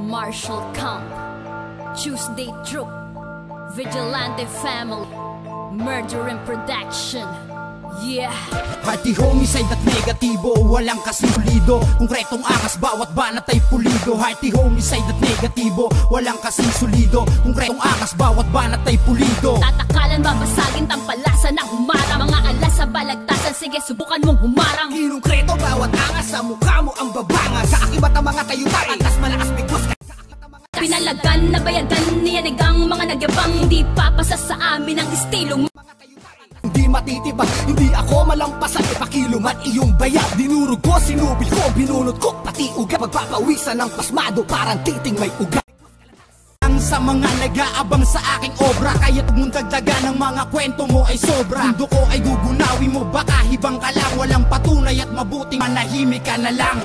Marshall Camp, Tuesday Troop, Vigilante Family, Murder in Production. Yeah. Party homicide at negatibo, walang kasing-sulido. Konkretong angas, bawat banat ay pulido. Hearty homicide at negatibo, walang kasing-sulido. Konkretong angas, bawat banat ay pulido. Tatakalan, babasagin, tampalasan ng humarang. Mga alas sa balagtasan, sige subukan mong humarang. Kinongkreto, bawat angas, sa mukha mo ang babanga. Sa akibat ang mga tayutaan, tas malakas bigwas. Pinalagan, nabayagan, niyanigang mga nagyabang. Hindi papasa sa amin ang estilong Hindi matitibag, hindi ako malampasan. Ipakiluman iyong bayad. Dinurog ko, sinubil ko, binunot ko, pati ugat. Magpapawisan ng pasmado, parang titing may ugat. Sa mga nag-aabang sa aking obra, kaya't mong dagdagan ng mga kwento mo ay sobra. Mundo ko ay gugunawi mo, baka hibang ka lang. Walang patunay at mabuting manahimik ka na lang.